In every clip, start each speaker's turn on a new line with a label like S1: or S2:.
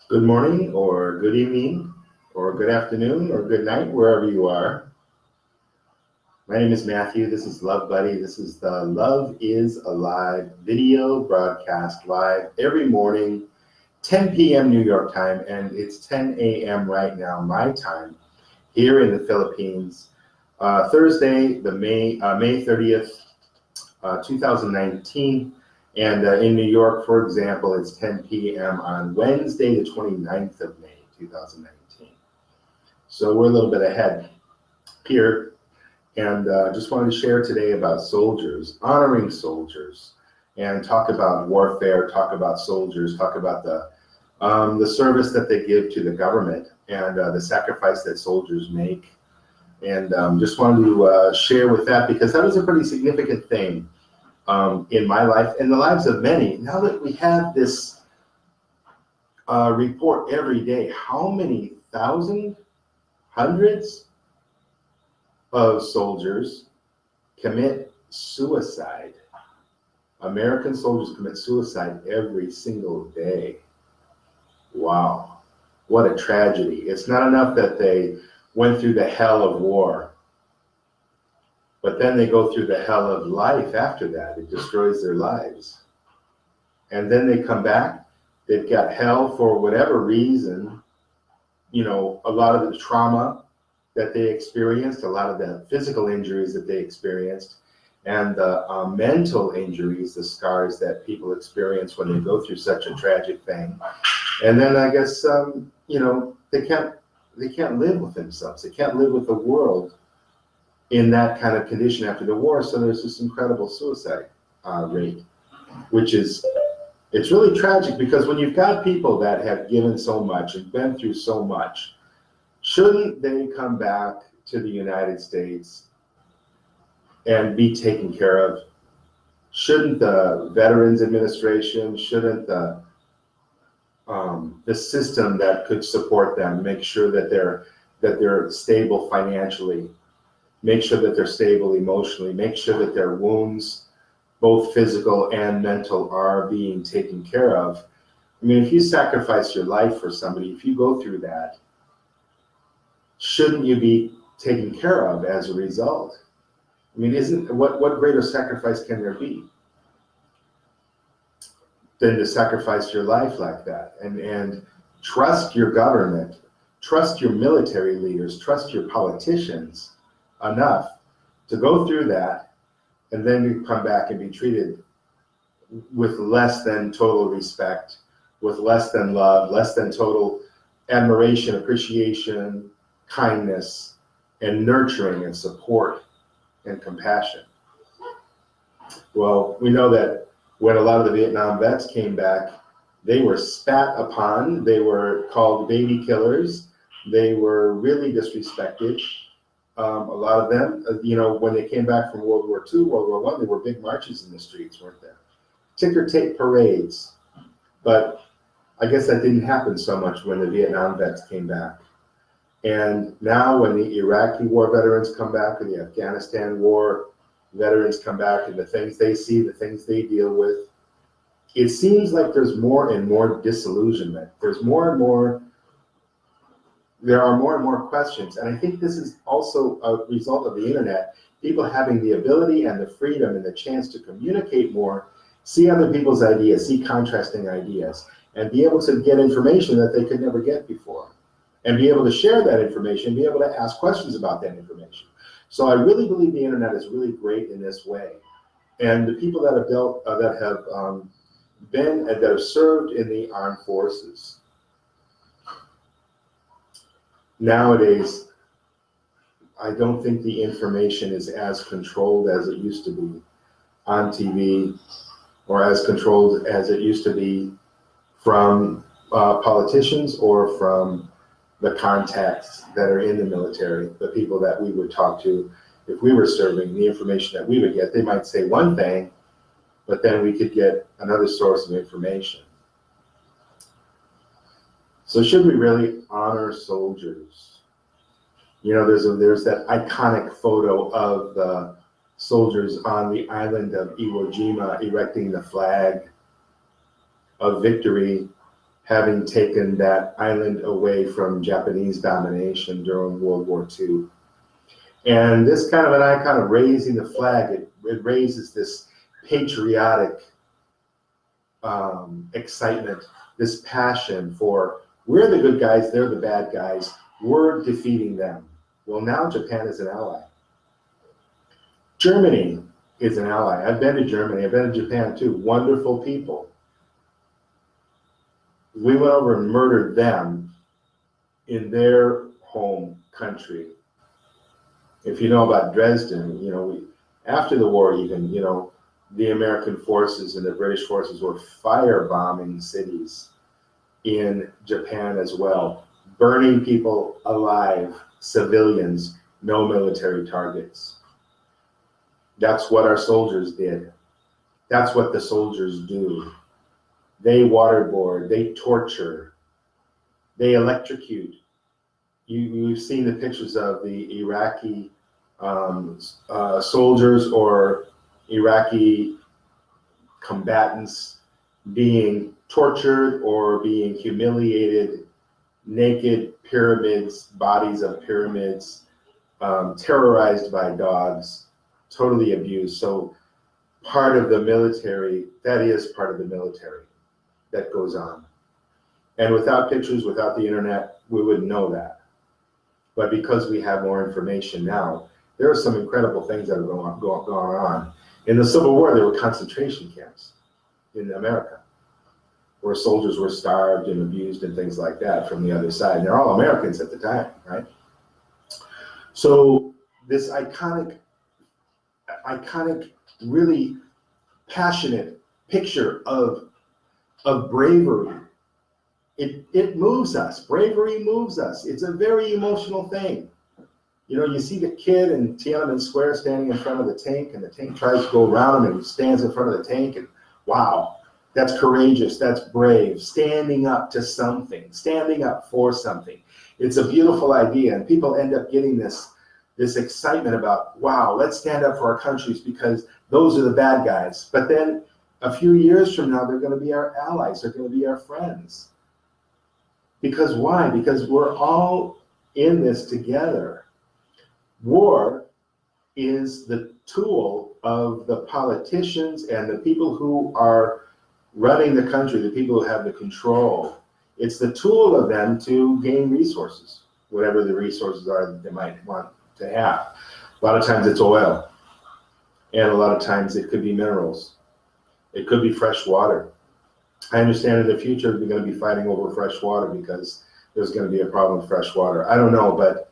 S1: Good morning, or good evening, or good afternoon, or good night, wherever you are. My name is Matthew. This is Love Buddy. This is the Love is Alive video broadcast live every morning, 10 p.m. New York time, and it's 10 a.m. right now, my time, here in the Philippines. Thursday, May 30th, 2019. And in New York, for example, it's 10 p.m. on Wednesday, the 29th of May, 2019. So we're a little bit ahead here. And just wanted to share today about soldiers, honoring soldiers, and talk about warfare, talk about soldiers, talk about the service that they give to the government and the sacrifice that soldiers make. And just wanted to share with that because that was a pretty significant thing in my life and the lives of many. Now that we have this report every day, how many thousands, hundreds of soldiers commit suicide? American soldiers commit suicide every single day. Wow, what a tragedy. It's not enough that they went through the hell of war, but then they go through the hell of life after that. It destroys their lives. And then they come back, they've got hell for whatever reason, a lot of the trauma that they experienced, a lot of the physical injuries that they experienced, and the mental injuries, the scars that people experience when they go through such a tragic thing. And then I guess, they can't live with themselves. They can't live with the world in that kind of condition after the war. So there's this incredible suicide rate, it's really tragic because when you've got people that have given so much and been through so much, shouldn't they come back to the United States and be taken care of? Shouldn't the Veterans Administration, shouldn't the system that could support them make sure that they're stable financially, make sure that they're stable emotionally, make sure that their wounds, both physical and mental, are being taken care of? I mean, if you sacrifice your life for somebody, if you go through that, shouldn't you be taken care of as a result? I mean, what greater sacrifice can there be than to sacrifice your life like that? And trust your government, trust your military leaders, trust your politicians enough to go through that, and then you come back and be treated with less than total respect, with less than love, less than total admiration, appreciation, kindness, and nurturing and support and compassion. Well, we know that when a lot of the Vietnam vets came back, they were spat upon, they were called baby killers, they were really disrespected. A lot of them, when they came back from World War II, World War I, there were big marches in the streets, weren't there? Ticker tape parades. But I guess that didn't happen so much when the Vietnam vets came back. And now when the Iraqi war veterans come back, or the Afghanistan war veterans come back, and the things they see, the things they deal with, it seems like there's more and more disillusionment. There are more and more questions. And I think this is also a result of the internet, people having the ability and the freedom and the chance to communicate more, see other people's ideas, see contrasting ideas, and be able to get information that they could never get before, and be able to share that information, be able to ask questions about that information. So I really believe the internet is really great in this way. And the people that have served in the armed forces, nowadays, I don't think the information is as controlled as it used to be on TV, or as controlled as it used to be from politicians or from the contacts that are in the military, the people that we would talk to if we were serving. The information that we would get, they might say one thing, but then we could get another source of information. So should we really honor soldiers? There's that iconic photo of the soldiers on the island of Iwo Jima erecting the flag of victory, having taken that island away from Japanese domination during World War II. And this kind of an icon of raising the flag, it raises this patriotic excitement, this passion for, we're the good guys, they're the bad guys, we're defeating them. Well, now Japan is an ally. Germany is an ally. I've been to Germany, I've been to Japan too, wonderful people. We went over and murdered them in their home country. If you know about Dresden, you know, after the war even, you know, the American forces and the British forces were firebombing cities in Japan as well, burning people alive, civilians, no military targets. That's what our soldiers did. That's what the soldiers do. They waterboard, they torture, they electrocute. You've seen the pictures of the Iraqi soldiers or Iraqi combatants being tortured or being humiliated, naked pyramids, bodies of pyramids, terrorized by dogs, totally abused. So part of the military, that is part of the military that goes on. And without pictures, without the internet, we wouldn't know that. But because we have more information now, there are some incredible things that have gone on. In the Civil War, there were concentration camps in America where soldiers were starved and abused and things like that from the other side. And they're all Americans at the time, right? So this iconic, really passionate picture of bravery, it moves us. Bravery moves us. It's a very emotional thing. You know, you see the kid in Tiananmen Square standing in front of the tank, and the tank tries to go around him, and he stands in front of the tank, and wow, that's courageous, that's brave, standing up to something, standing up for something. It's a beautiful idea, and people end up getting this excitement about, wow, let's stand up for our countries because those are the bad guys. But then a few years from now, they're going to be our allies, they're going to be our friends. Because why? Because we're all in this together. War is the tool of the politicians and the people who are running the country, the people who have the control. It's the tool of them to gain resources, whatever the resources are that they might want to have. A lot of times it's oil, and a lot of times it could be minerals. It could be fresh water. I understand in the future we're going to be fighting over fresh water because there's going to be a problem with fresh water. I don't know, but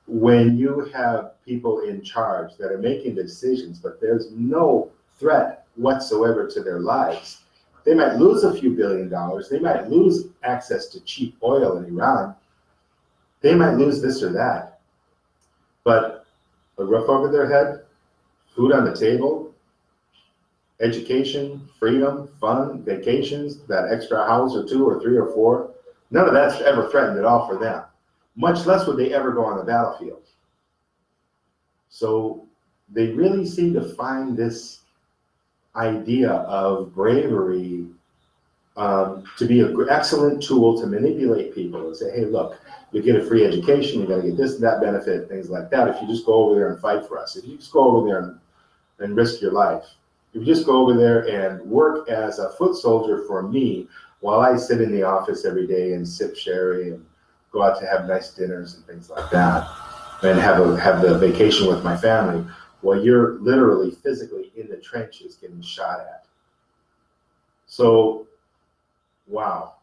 S1: when you have people in charge that are making decisions, but there's no threat whatsoever to their lives, they might lose a few $1 billion. They might lose access to cheap oil in Iran. They might lose this or that. But a roof over their head, food on the table, education, freedom, fun, vacations, that extra house or two or three or four, none of that's ever threatened at all for them. Much less would they ever go on the battlefield. So they really seem to find this idea of bravery to be an excellent tool to manipulate people and say, hey, look, you get a free education, you're going to get this and that benefit, things like that, if you just go over there and fight for us. If you just go over there and risk your life. If you just go over there and work as a foot soldier for me while I sit in the office every day and sip sherry and go out to have nice dinners and things like that, and have the vacation with my family, while you're literally physically in the trenches getting shot at. So, wow.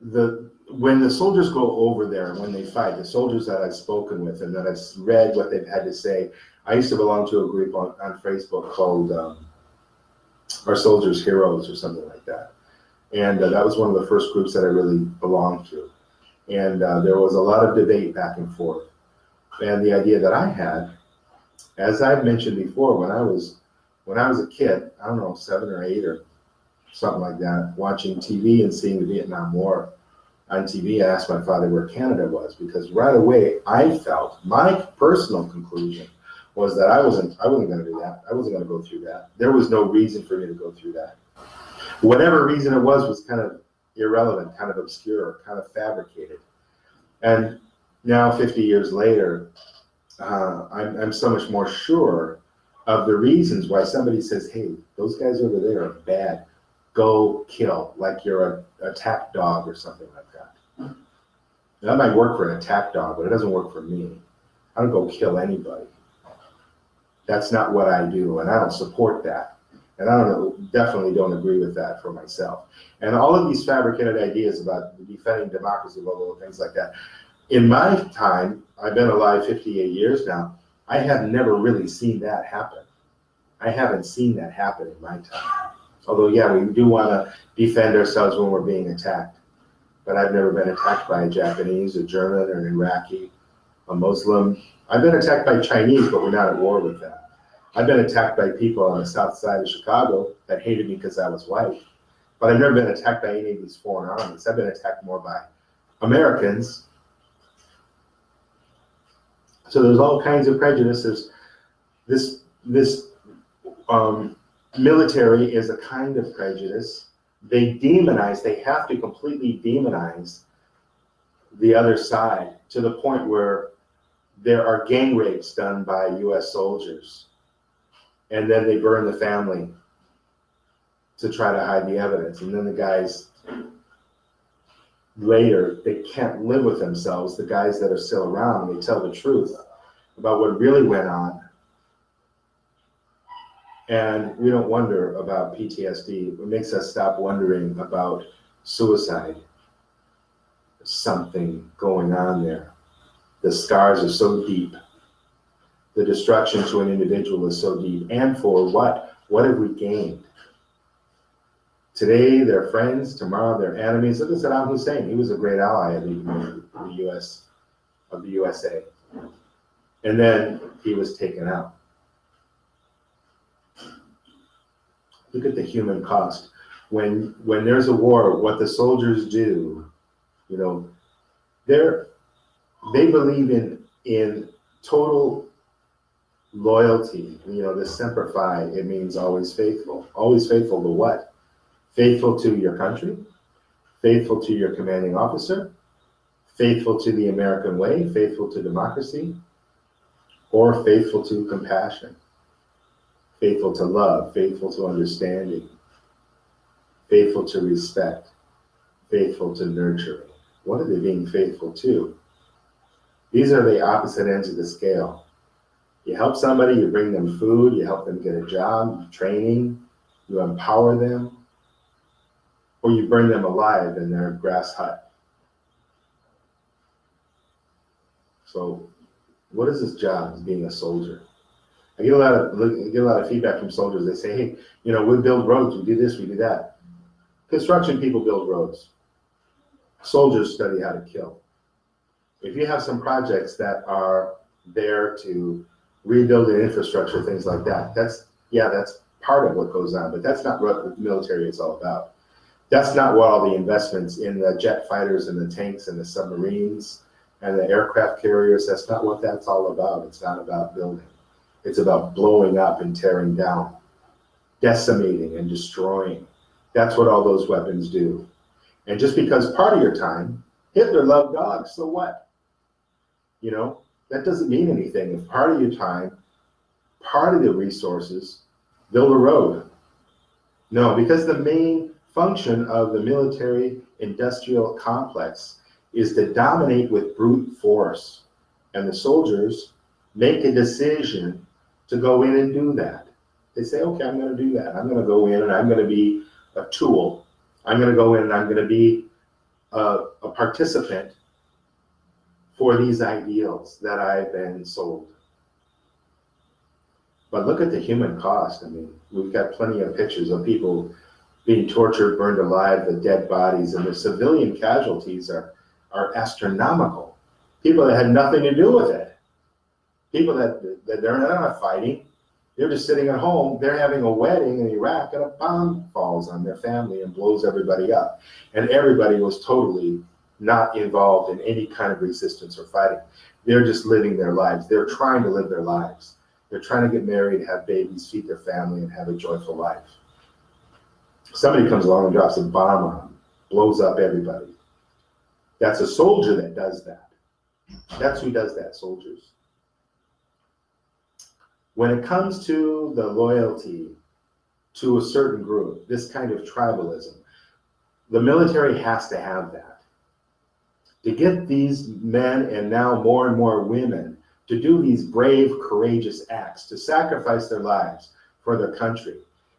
S1: When the soldiers go over there and when they fight, the soldiers that I've spoken with and that I've read what they've had to say, I used to belong to a group on Facebook called Our Soldiers Heroes or something like that. And that was one of the first groups that I really belonged to. And there was a lot of debate back and forth. And the idea that I had, as I've mentioned before, when I was a kid, I don't know, 7 or 8 or something like that, watching TV and seeing the Vietnam War on TV, I asked my father where Canada was, because right away I felt, my personal conclusion was that I wasn't going to do that. I wasn't going to go through that. There was no reason for me to go through that. Whatever reason it was kind of irrelevant, kind of obscure, kind of fabricated. And now, 50 years later, I'm so much more sure of the reasons why somebody says, hey, those guys over there are bad. Go kill, like you're an attack dog or something like that. That might work for an attack dog, but it doesn't work for me. I don't go kill anybody. That's not what I do, and I don't support that. And I definitely don't agree with that for myself. And all of these fabricated ideas about defending democracy, blah, blah, blah, things like that. In my time, I've been alive 58 years now, I have never really seen that happen. I haven't seen that happen in my time. Although, yeah, we do want to defend ourselves when we're being attacked. But I've never been attacked by a Japanese, a German, or an Iraqi, a Muslim. I've been attacked by Chinese, but we're not at war with them. I've been attacked by people on the south side of Chicago that hated me because I was white. But I've never been attacked by any of these foreign armies. I've been attacked more by Americans. So there's all kinds of prejudices. This military is a kind of prejudice. They demonize, they have to completely demonize the other side to the point where there are gang rapes done by US soldiers. And then they burn the family to try to hide the evidence. And then the guys later, they can't live with themselves. The guys that are still around, they tell the truth about what really went on. And we don't wonder about PTSD. It makes us stop wondering about suicide. There's something going on there. The scars are so deep. The destruction to an individual is so deep. And for what? What have we gained? Today, they're friends. Tomorrow, they're enemies. Look at Saddam Hussein. He was a great ally of the USA. And then he was taken out. Look at the human cost. When there's a war, what the soldiers do, you know, they believe in total loyalty. You know, the Semper Fi, it means always faithful. Always faithful to what? Faithful to your country, faithful to your commanding officer, faithful to the American way, faithful to democracy, or faithful to compassion, faithful to love, faithful to understanding, faithful to respect, faithful to nurturing. What are they being faithful to? These are the opposite ends of the scale. You help somebody, you bring them food, you help them get a job, training, you empower them, or you burn them alive in their grass hut. So what is this job as being a soldier? I get a lot of feedback from soldiers. They say, hey, you know, we build roads, we do this, we do that. Construction people build roads. Soldiers study how to kill. If you have some projects that are there to rebuild the infrastructure, things like that, that's part of what goes on, but that's not what the military is all about. That's not what all the investments in the jet fighters and the tanks and the submarines and the aircraft carriers, that's not what that's all about. It's not about building. It's about blowing up and tearing down, decimating and destroying. That's what all those weapons do. And just because part of your time, Hitler loved dogs, so what? You know, that doesn't mean anything. If part of your time, part of the resources, build a road. No, because the main function of the military industrial complex is to dominate with brute force. And the soldiers make a decision to go in and do that. They say, okay, I'm going to do that. I'm going to go in and I'm going to be a tool. I'm going to go in and I'm going to be a participant for these ideals that I've been sold. But look at the human cost. I mean, we've got plenty of pictures of people being tortured, burned alive, the dead bodies, and the civilian casualties are astronomical. People that had nothing to do with it. People that they're not fighting. They're just sitting at home. They're having a wedding in Iraq and a bomb falls on their family and blows everybody up. And everybody was totally not involved in any kind of resistance or fighting. They're just living their lives. They're trying to live their lives. They're trying to get married, have babies, feed their family, and have a joyful life. Somebody comes along and drops a bomb on them, blows up everybody. That's a soldier that does that. That's who does that, soldiers. When it comes to the loyalty to a certain group, this kind of tribalism, the military has to have that. To get these men and now more and more women to do these brave, courageous acts, to sacrifice their lives for their country,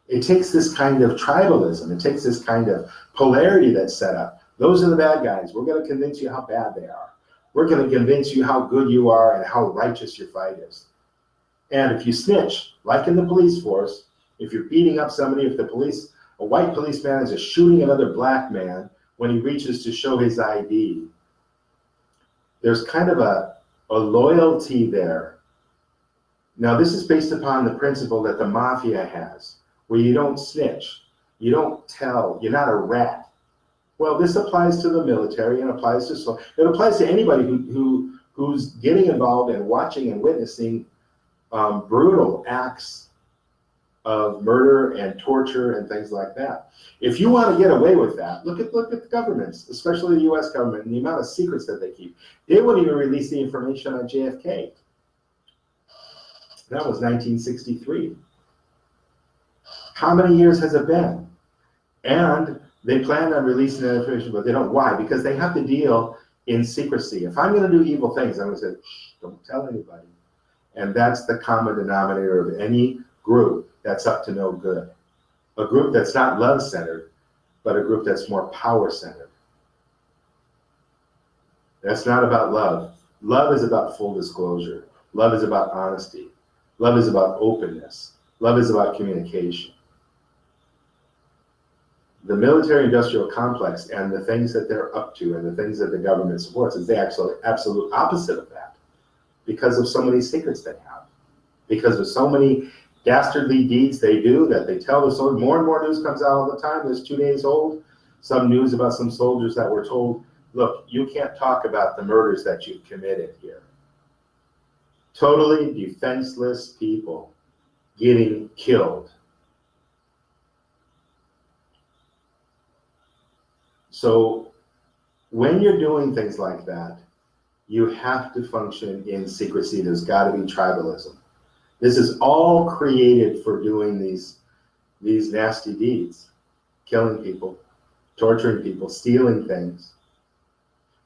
S1: it takes this kind of tribalism. It takes this kind of polarity that's set up. Those are the bad guys. We're going to convince you how bad they are. We're going to convince you how good you are and how righteous your fight is. And if you snitch, like in the police force, if you're beating up somebody, if a white policeman is just shooting another black man when he reaches to show his ID, there's kind of a loyalty there. Now, this is based upon the principle that the mafia has, where you don't snitch, you don't tell, you're not a rat. Well, this applies to the military and applies to anybody who's getting involved and watching and witnessing brutal acts of murder and torture and things like that. If you want to get away with that, look at the governments, especially the U.S. government, and the amount of secrets that they keep. They wouldn't even release the information on JFK. That was 1963. How many years has it been? And they plan on releasing that information, but they don't. Why? Because they have to deal in secrecy. If I'm going to do evil things, I'm going to say, shh, don't tell anybody. And that's the common denominator of any group that's up to no good. A group that's not love-centered, but a group that's more power-centered. That's not about love. Love is about full disclosure. Love is about honesty. Love is about openness. Love is about communication. The military-industrial complex and the things that they're up to and the things that the government supports is the absolute opposite of that, because of so many secrets they have, because of so many dastardly deeds they do that they tell the soldiers. More and more news comes out all the time. There's 2 days old, some news about some soldiers that were told, look, you can't talk about the murders that you've committed here. Totally defenseless people getting killed. So when you're doing things like that, you have to function in secrecy. There's got to be tribalism. This is all created for doing these nasty deeds, killing people, torturing people, stealing things.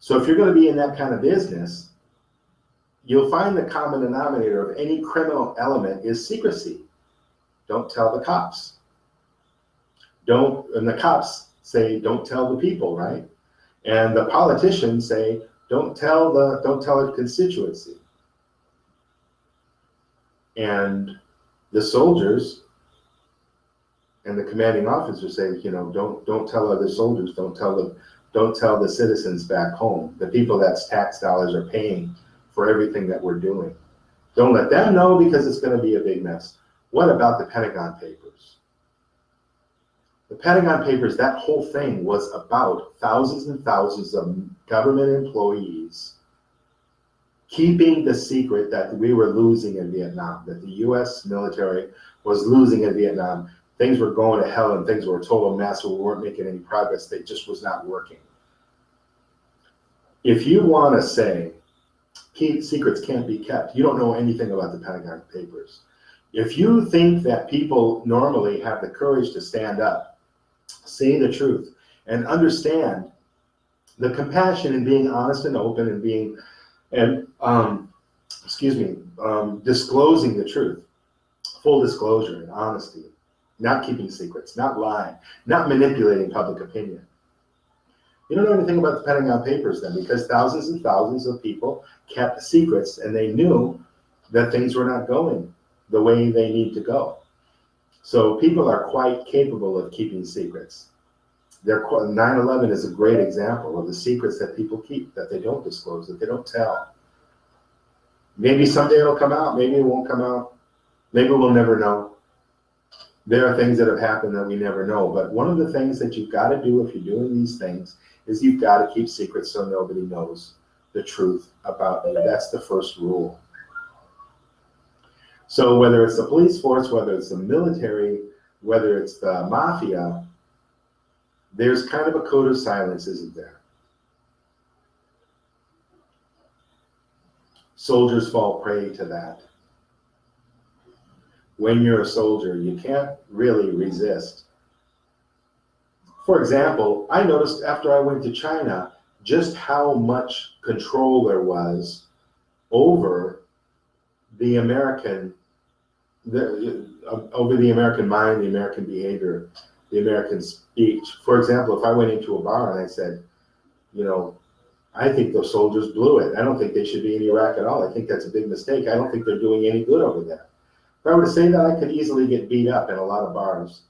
S1: So if you're going to be in that kind of business, you'll find the common denominator of any criminal element is secrecy. Don't tell the cops. And the cops say, don't tell the people, right? And the politicians say, don't tell a constituency. And the soldiers and the commanding officers say, don't tell other soldiers, don't tell the citizens back home, the people that's tax dollars are paying for everything that we're doing. Don't let them know, because it's going to be a big mess. What about the Pentagon Papers? The Pentagon Papers, that whole thing was about thousands and thousands of government employees keeping the secret that we were losing in Vietnam, that the U.S. military was losing in Vietnam. Things were going to hell and things were a total mess. We weren't making any progress. They just was not working. If you want to say secrets can't be kept, you don't know anything about the Pentagon Papers. If you think that people normally have the courage to stand up, say the truth, and understand the compassion in being honest and open and being disclosing the truth, full disclosure and honesty, not keeping secrets, not lying, not manipulating public opinion. You don't know anything about the Pentagon Papers then, because thousands and thousands of people kept secrets and they knew that things were not going the way they need to go. So people are quite capable of keeping secrets. 9/11 is a great example of the secrets that people keep, that they don't disclose, that they don't tell. Maybe someday it'll come out, maybe it won't come out, maybe we'll never know. There are things that have happened that we never know, but one of the things that you've got to do if you're doing these things is you've got to keep secrets so nobody knows the truth about you. That's the first rule. So whether it's the police force, whether it's the military, whether it's the mafia, There's kind of a code of silence, isn't there? Soldiers fall prey to that. When you're a soldier, you can't really resist. For example, I noticed after I went to China just how much control there was over the American mind, the American behavior, the American speech. For example, if I went into a bar and I said, I think those soldiers blew it. I don't think they should be in Iraq at all. I think that's a big mistake. I don't think they're doing any good over there. If I were to say that, I could easily get beat up in a lot of bars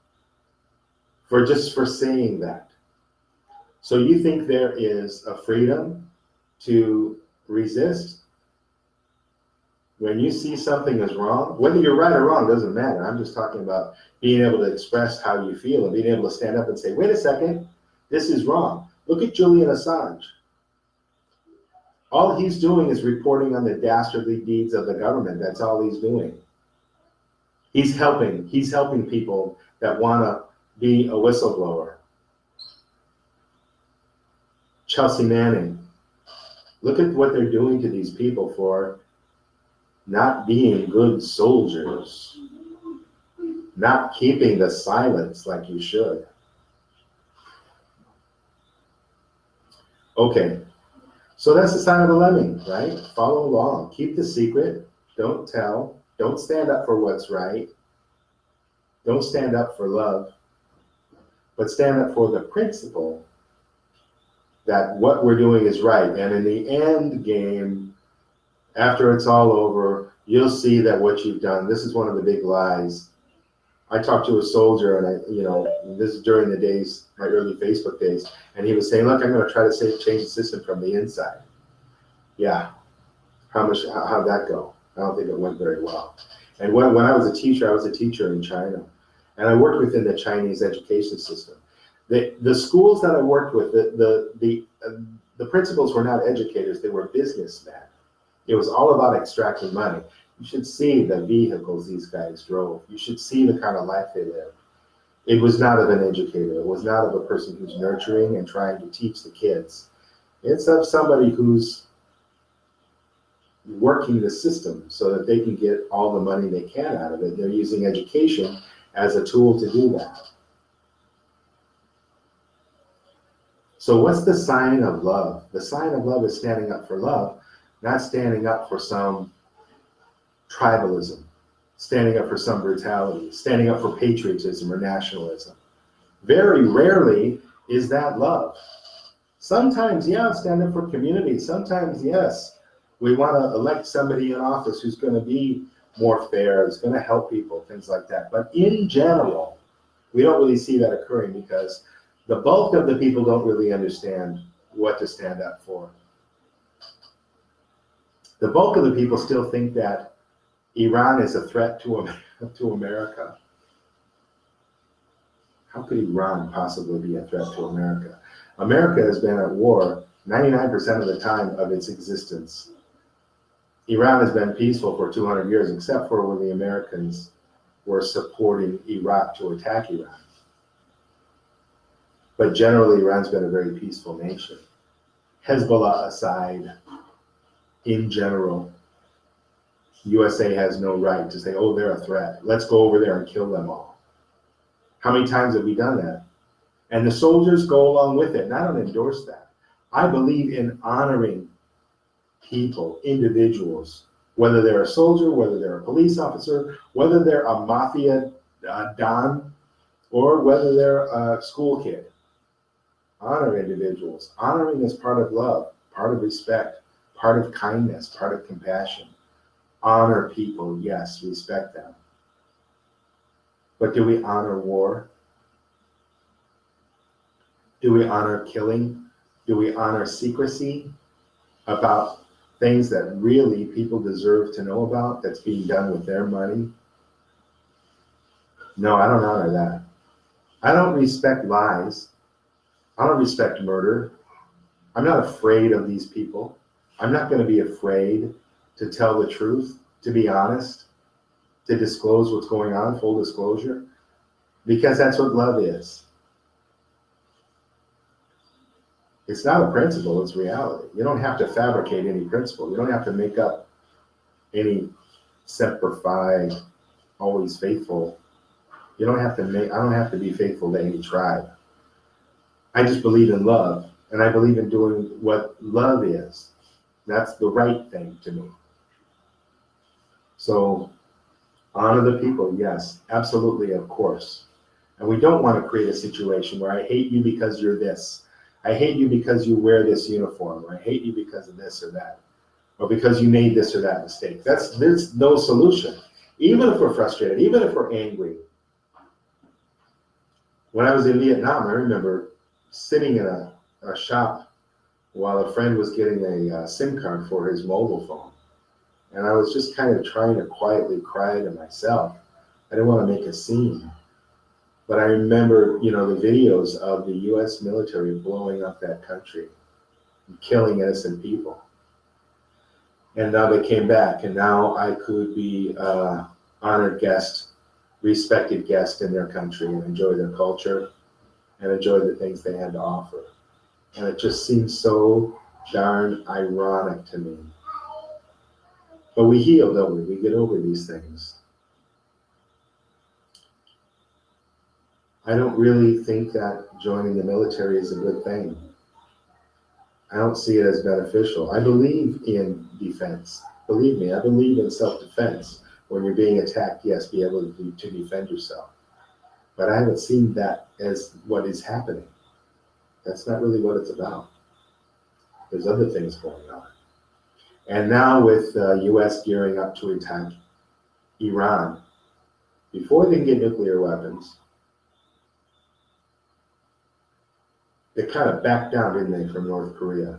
S1: for saying that. So you think there is a freedom to resist? When you see something is wrong, whether you're right or wrong doesn't matter. I'm just talking about being able to express how you feel and being able to stand up and say, wait a second, this is wrong. Look at Julian Assange. All he's doing is reporting on the dastardly deeds of the government. That's all he's doing. He's helping people that want to be a whistleblower. Chelsea Manning. Look at what they're doing to these people for not being good soldiers, not keeping the silence like you should. Okay, so that's the sign of a lemming, right? Follow along, keep the secret, don't tell, don't stand up for what's right, don't stand up for love, but stand up for the principle that what we're doing is right. And in the end game, after it's all over, you'll see that what you've done, this is one of the big lies. I talked to a soldier, and this is during the days, my early Facebook days, and he was saying, look, I'm going to try to change the system from the inside. Yeah. How'd that go? I don't think it went very well. And when I was a teacher in China, and I worked within the Chinese education system. The schools that I worked with, the principals were not educators, they were businessmen. It was all about extracting money. You should see the vehicles these guys drove. You should see the kind of life they lived. It was not of an educator. It was not of a person who's nurturing and trying to teach the kids. It's of somebody who's working the system so that they can get all the money they can out of it. They're using education as a tool to do that. So what's the sign of love? The sign of love is standing up for love, not standing up for some tribalism, standing up for some brutality, standing up for patriotism or nationalism. Very rarely is that love. Sometimes, yeah, stand up for community. Sometimes, yes, we want to elect somebody in office who's going to be more fair, who's going to help people, things like that. But in general, we don't really see that occurring because the bulk of the people don't really understand what to stand up for. The bulk of the people still think that Iran is a threat to America. How could Iran possibly be a threat to America? America has been at war 99% of the time of its existence. Iran has been peaceful for 200 years, except for when the Americans were supporting Iraq to attack Iran. But generally, Iran's been a very peaceful nation. Hezbollah aside, in general, USA has no right to say, oh, they're a threat. Let's go over there and kill them all. How many times have we done that? And the soldiers go along with it, and I don't endorse that. I believe in honoring people, individuals, whether they're a soldier, whether they're a police officer, whether they're a mafia don, or whether they're a school kid. Honor individuals. Honoring is part of love, part of respect, part of kindness, part of compassion. Honor people, yes, respect them. But do we honor war? Do we honor killing? Do we honor secrecy about things that really people deserve to know about that's being done with their money? No, I don't honor that. I don't respect lies. I don't respect murder. I'm not afraid of these people. I'm not going to be afraid to tell the truth, to be honest, to disclose what's going on, full disclosure, because that's what love is. It's not a principle, it's reality. You don't have to fabricate any principle. You don't have to make up any semper fi, always faithful. You don't have to make, I don't have to be faithful to any tribe. I just believe in love, and I believe in doing what love is. That's the right thing to me. So honor the people, yes, absolutely, of course. And we don't want to create a situation where I hate you because you're this. I hate you because you wear this uniform. Or I hate you because of this or that. Or because you made this or that mistake. There's no solution. Even if we're frustrated, even if we're angry. When I was in Vietnam, I remember sitting in a shop while a friend was getting a SIM card for his mobile phone. And I was just kind of trying to quietly cry to myself. I didn't want to make a scene. But I remember, the videos of the U.S. military blowing up that country and killing innocent people. And now they came back, and now I could be an honored guest, respected guest in their country and enjoy their culture and enjoy the things they had to offer. And it just seems so darn ironic to me. But we heal, don't we? We get over these things. I don't really think that joining the military is a good thing. I don't see it as beneficial. I believe in defense. Believe me, I believe in self-defense. When you're being attacked, yes, be able to defend yourself. But I haven't seen that as what is happening. That's not really what it's about. There's other things going on. And now with the U.S. gearing up to attack Iran, before they can get nuclear weapons, they kind of backed down, didn't they, from North Korea?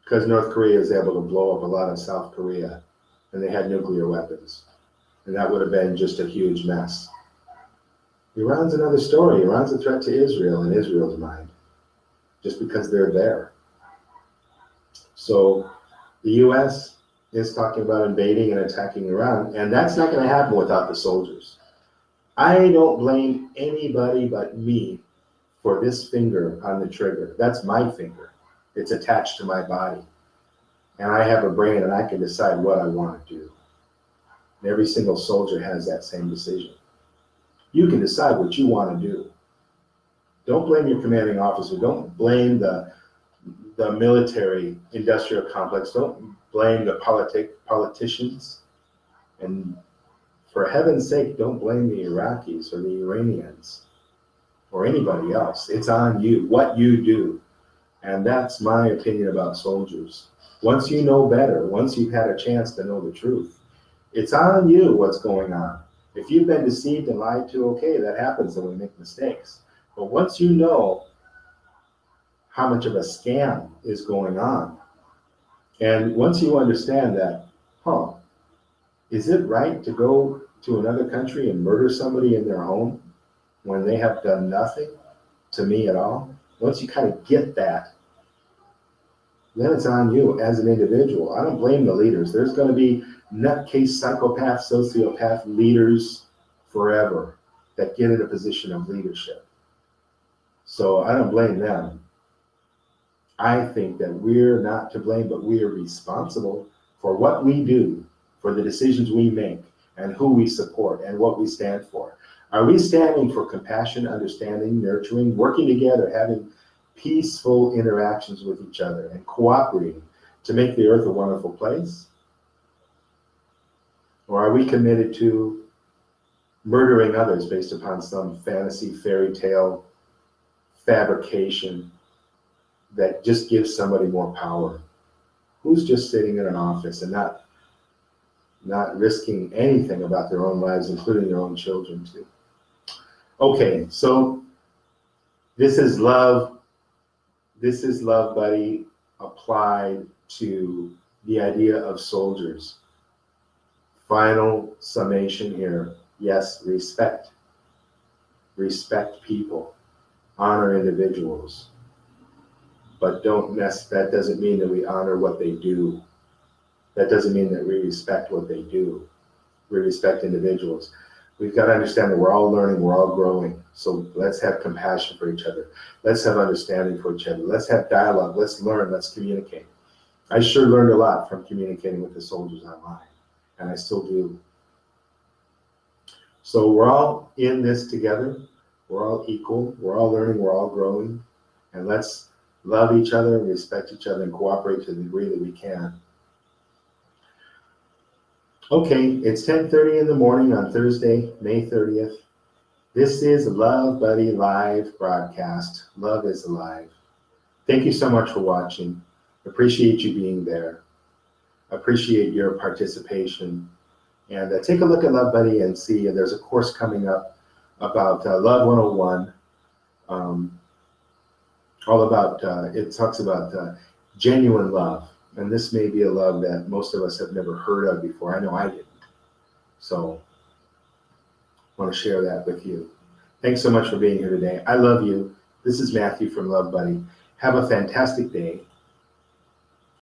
S1: Because North Korea was able to blow up a lot of South Korea, and they had nuclear weapons. And that would have been just a huge mess. Iran's another story. Iran's a threat to Israel in Israel's mind, just because they're there. So the U.S. is talking about invading and attacking Iran, and that's not going to happen without the soldiers. I don't blame anybody but me for this finger on the trigger. That's my finger. It's attached to my body. And I have a brain and I can decide what I want to do. And every single soldier has that same decision. You can decide what you want to do. Don't blame your commanding officer. Don't blame the military industrial complex. Don't blame the politicians. And for heaven's sake, don't blame the Iraqis or the Iranians or anybody else. It's on you, what you do. And that's my opinion about soldiers. Once you know better, once you've had a chance to know the truth, it's on you what's going on. If you've been deceived and lied to, okay, that happens and we make mistakes. But once you know how much of a scam is going on, and once you understand that, is it right to go to another country and murder somebody in their home when they have done nothing to me at all? Once you kind of get that, then it's on you as an individual. I don't blame the leaders. There's going to be nutcase, psychopath, sociopath leaders forever that get in a position of leadership. So I don't blame them. I think that we're not to blame, but we are responsible for what we do, for the decisions we make, and who we support, and what we stand for. Are we standing for compassion, understanding, nurturing, working together, having peaceful interactions with each other, and cooperating to make the earth a wonderful place? Or are we committed to murdering others based upon some fantasy fairy tale fabrication that just gives somebody more power? Who's just sitting in an office and not risking anything about their own lives, including their own children too? Okay, so this is love. This is love, buddy, applied to the idea of soldiers. Final summation here. Yes, respect. Respect people. Honor individuals. But that doesn't mean that we honor what they do. That doesn't mean that we respect what they do. We respect individuals. We've got to understand that we're all learning, we're all growing. So let's have compassion for each other. Let's have understanding for each other. Let's have dialogue. Let's learn. Let's communicate. I sure learned a lot from communicating with the soldiers online, and I still do. So we're all in this together. We're all equal. We're all learning. We're all growing. And let's love each other, respect each other, and cooperate to the degree that we can. Okay, it's 10:30 in the morning on Thursday, May 30th. This is Love Buddy Live broadcast. Love is alive. Thank you so much for watching. Appreciate you being there. Appreciate your participation. And take a look at Love Buddy and see there's a course coming up about Love 101. All about, it talks about genuine love. And this may be a love that most of us have never heard of before. I know I didn't. So I want to share that with you. Thanks so much for being here today. I love you. This is Matthew from Love Buddy. Have a fantastic day.